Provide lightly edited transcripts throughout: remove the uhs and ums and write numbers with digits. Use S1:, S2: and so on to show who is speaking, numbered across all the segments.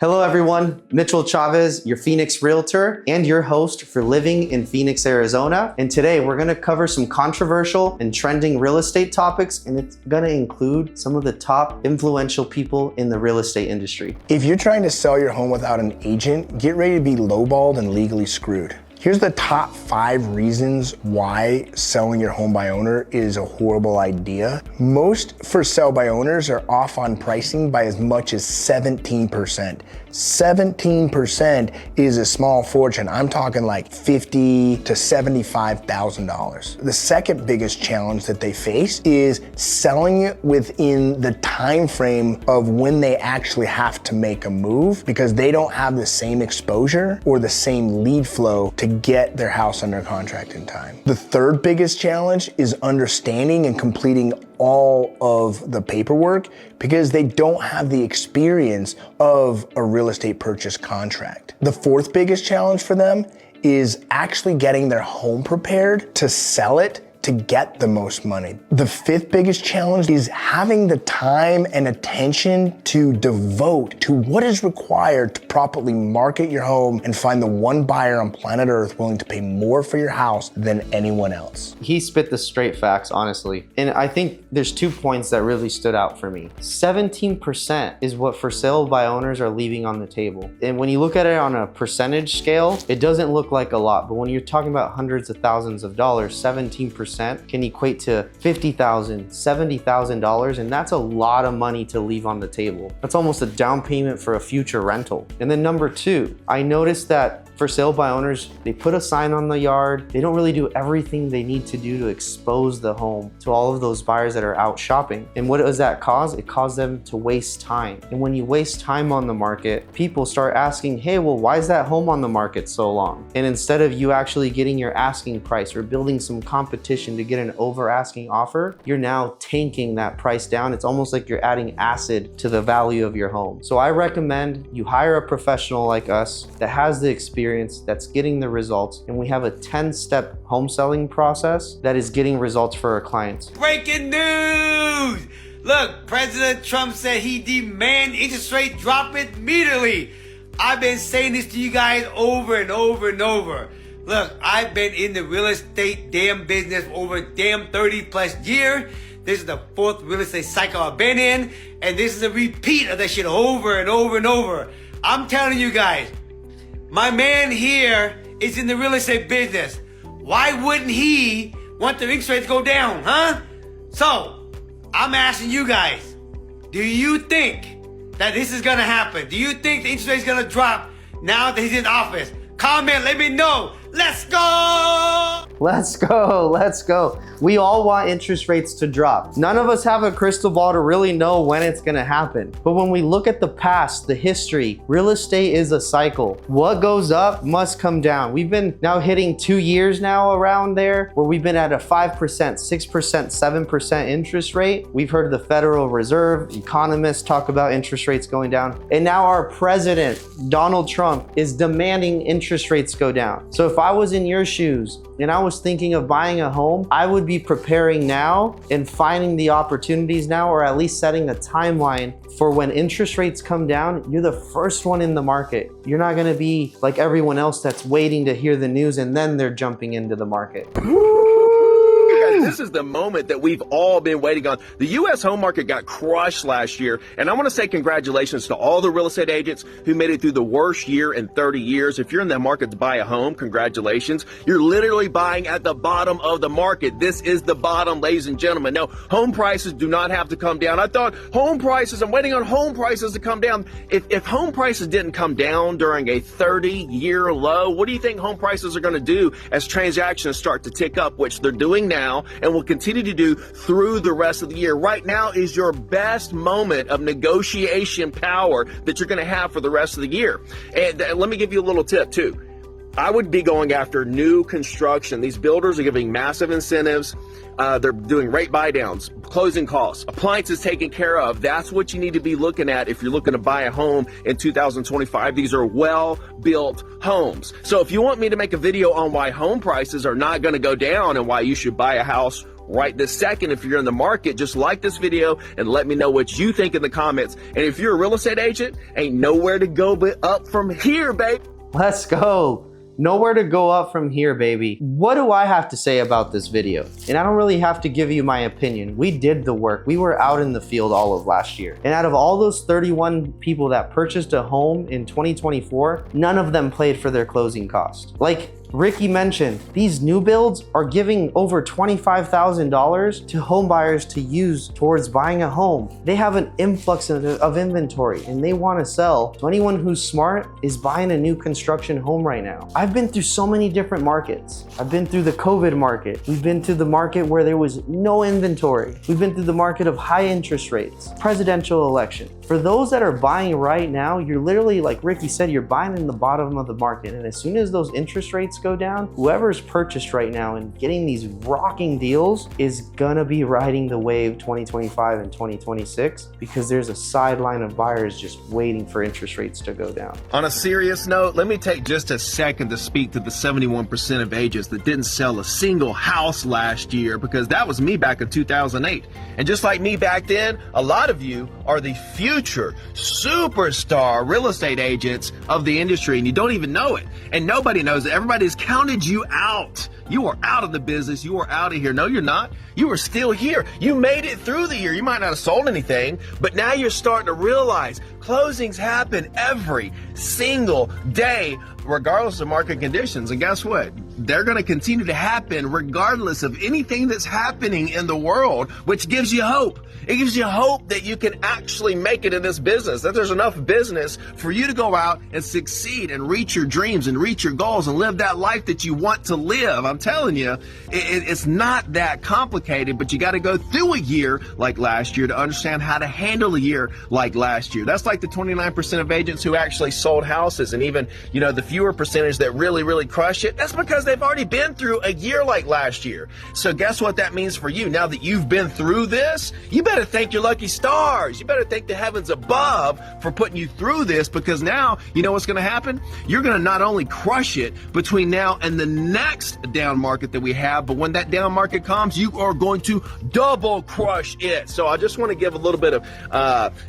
S1: Hello everyone, Mitchell Chavez, your Phoenix Realtor and your host for living in Phoenix, Arizona. And today we're gonna cover some controversial and trending real estate topics, and it's gonna include some of the top influential people in the real estate industry.
S2: If you're trying to sell your home without an agent, get ready to be lowballed and legally screwed. Here's the top 5 reasons why selling your home by owner is a horrible idea. Most for sale by owners are off on pricing by as much as 17%. 17% is a small fortune. I'm talking like $50,000 to $75,000. The second biggest challenge that they face is selling it within the time frame of when they actually have to make a move, because they don't have the same exposure or the same lead flow to get their house under contract in time. The third biggest challenge is understanding and completing all of the paperwork, because they don't have the experience of a real estate purchase contract. The fourth biggest challenge for them is actually getting their home prepared to sell it to get the most money. The fifth biggest challenge is having the time and attention to devote to what is required to properly market your home and find the one buyer on planet Earth willing to pay more for your house than anyone else.
S1: He spit the straight facts, honestly. And I think there's 2 points that really stood out for me. 17% is what for sale by owners are leaving on the table. And when you look at it on a percentage scale, it doesn't look like a lot. But when you're talking about hundreds of thousands of dollars, 17% can equate to $50,000, $70,000, and that's a lot of money to leave on the table. That's almost a down payment for a future rental. And then number 2, I noticed that for sale by owners, they put a sign on the yard. They don't really do everything they need to do to expose the home to all of those buyers that are out shopping. And what does that cause? It causes them to waste time. And when you waste time on the market, people start asking, hey, well, why is that home on the market so long? And instead of you actually getting your asking price or building some competition to get an over asking offer, you're now tanking that price down. It's almost like you're adding acid to the value of your home. So I recommend you hire a professional like us that has the experience, that's getting the results, and we have a 10-step home selling process that is getting results for our clients.
S3: Breaking news! Look, President Trump said he demand interest rate drop immediately. I've been saying this to you guys over and over and over. Look, I've been in the real estate damn business over damn 30 plus years. This is the 4th real estate cycle I've been in, and this is a repeat of that shit over and over and over. I'm telling you guys, my man here is in the real estate business. Why wouldn't he want the interest rate to go down, huh? So, I'm asking you guys, do you think that this is gonna happen? Do you think the interest rate is gonna drop now that he's in office? Comment, let me know. Let's go!
S1: Let's go, let's go. We all want interest rates to drop. None of us have a crystal ball to really know when it's gonna happen. But when we look at the past, the history, real estate is a cycle. What goes up must come down. We've been now hitting 2 years now around there where we've been at a 5%, 6%, 7% interest rate. We've heard the Federal Reserve, economists talk about interest rates going down. And now our president, Donald Trump, is demanding interest rates go down. So if I was in your shoes and I was thinking of buying a home, I would be preparing now and finding the opportunities now, or at least setting a timeline for when interest rates come down. You're the first one in the market. You're not gonna be like everyone else that's waiting to hear the news and then they're jumping into the market.
S4: This is the moment that we've all been waiting on. The U.S. home market got crushed last year, and I want to say congratulations to all the real estate agents who made it through the worst year in 30 years. If you're in the market to buy a home, congratulations. You're literally buying at the bottom of the market. This is the bottom, ladies and gentlemen. No, home prices do not have to come down. I thought home prices, I'm waiting on home prices to come down. If home prices didn't come down during a 30-year low, what do you think home prices are going to do as transactions start to tick up, which they're doing now and will continue to do through the rest of the year? Right now is your best moment of negotiation power that you're going to have for the rest of the year. And let me give you a little tip too. I would be going after new construction. These builders are giving massive incentives. They're doing rate buy downs, closing costs, appliances taken care of. That's what you need to be looking at if you're looking to buy a home in 2025. These are well-built homes. So if you want me to make a video on why home prices are not going to go down and why you should buy a house right this second. If you're in the market, just like this video and let me know what you think in the comments. And if you're a real estate agent, ain't nowhere to go but up from here, babe.
S1: Let's go. Nowhere to go up from here, baby. What do I have to say about this video? And I don't really have to give you my opinion. We did the work. We were out in the field all of last year. And out of all those 31 people that purchased a home in 2024, none of them paid for their closing cost. Like Ricky mentioned, these new builds are giving over $25,000 to home buyers to use towards buying a home. They have an influx of inventory and they want to sell. So anyone who's smart is buying a new construction home right now. I've been through so many different markets. I've been through the COVID market. We've been through the market where there was no inventory. We've been through the market of high interest rates, presidential election. For those that are buying right now, you're literally, like Ricky said, you're buying in the bottom of the market. And as soon as those interest rates go down, whoever's purchased right now and getting these rocking deals is gonna be riding the wave 2025 and 2026 because there's a sideline of buyers just waiting for interest rates to go down.
S4: On a serious note, let me take just a second to speak to the 71% of agents that didn't sell a single house last year, because that was me back in 2008. And just like me back then, a lot of you are the future superstar real estate agents of the industry and you don't even know it. And nobody knows it. Everybody's counted you out. You are out of the business. You are out of here. No, you're not. You are still here. You made it through the year. You might not have sold anything, but now you're starting to realize closings happen every single day, regardless of market conditions. And guess what? They're going to continue to happen regardless of anything that's happening in the world, which gives you hope. It gives you hope that you can actually make it in this business, that there's enough business for you to go out and succeed and reach your dreams and reach your goals and live that life that you want to live. I'm telling you, it's not that complicated, but you got to go through a year like last year to understand how to handle a year like last year. That's like the 29% of agents who actually sold houses, and even, you know, the fewer percentage that really crush it. That's because they've already been through a year like last year. So guess what that means for you? Now that you've been through this, you better thank your lucky stars. You better thank the heavens above for putting you through this, because now you know what's going to happen? You're going to not only crush it between now and the next down market that we have, but when that down market comes, you are going to double crush it. So I just want to give a little bit of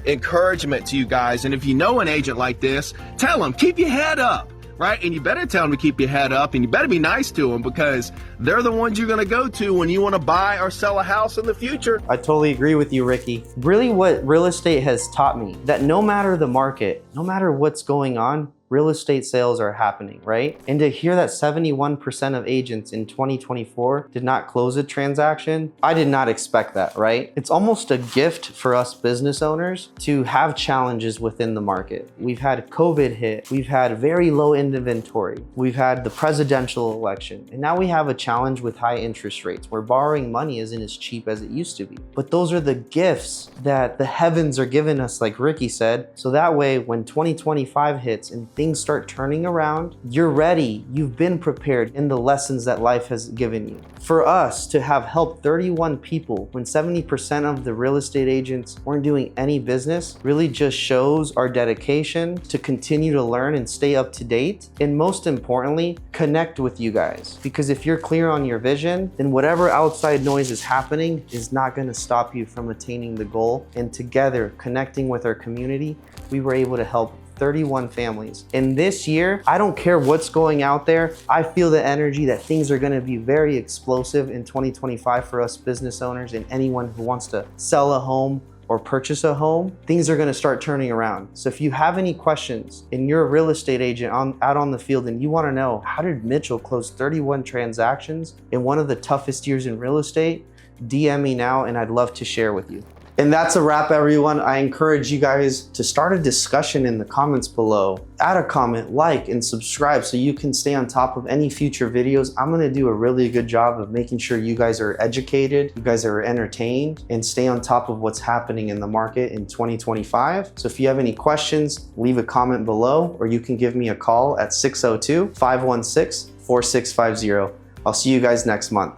S4: encouragement to you guys. And if you know an agent like this, tell them, keep your head up. Right? And you better tell them to keep your head up, and you better be nice to them, because they're the ones you're going to go to when you want to buy or sell a house in the future.
S1: I totally agree with you, Ricky. Really, what real estate has taught me, that no matter the market, no matter what's going on, real estate sales are happening, right? And to hear that 71% of agents in 2024 did not close a transaction, I did not expect that, right? It's almost a gift for us business owners to have challenges within the market. We've had COVID hit, we've had very low inventory, we've had the presidential election, and now we have a challenge with high interest rates where borrowing money isn't as cheap as it used to be. But those are the gifts that the heavens are giving us, like Ricky said, so that way when 2025 hits and things start turning around, you're ready, you've been prepared in the lessons that life has given you. For us to have helped 31 people when 70% of the real estate agents weren't doing any business really just shows our dedication to continue to learn and stay up to date. And most importantly, connect with you guys. Because if you're clear on your vision, then whatever outside noise is happening is not going to stop you from attaining the goal. And together, connecting with our community, we were able to help 31 families. And this year, I don't care what's going out there. I feel the energy that things are gonna be very explosive in 2025 for us business owners and anyone who wants to sell a home or purchase a home. Things are gonna start turning around. So if you have any questions and you're a real estate agent out on the field and you wanna know, how did Mitchell close 31 transactions in one of the toughest years in real estate? DM me now and I'd love to share with you. And that's a wrap, everyone. I encourage you guys to start a discussion in the comments below. Add a comment, like, and subscribe so you can stay on top of any future videos. I'm gonna do a really good job of making sure you guys are educated, you guys are entertained, and stay on top of what's happening in the market in 2025. So if you have any questions, leave a comment below, or you can give me a call at 602-516-4650. I'll see you guys next month.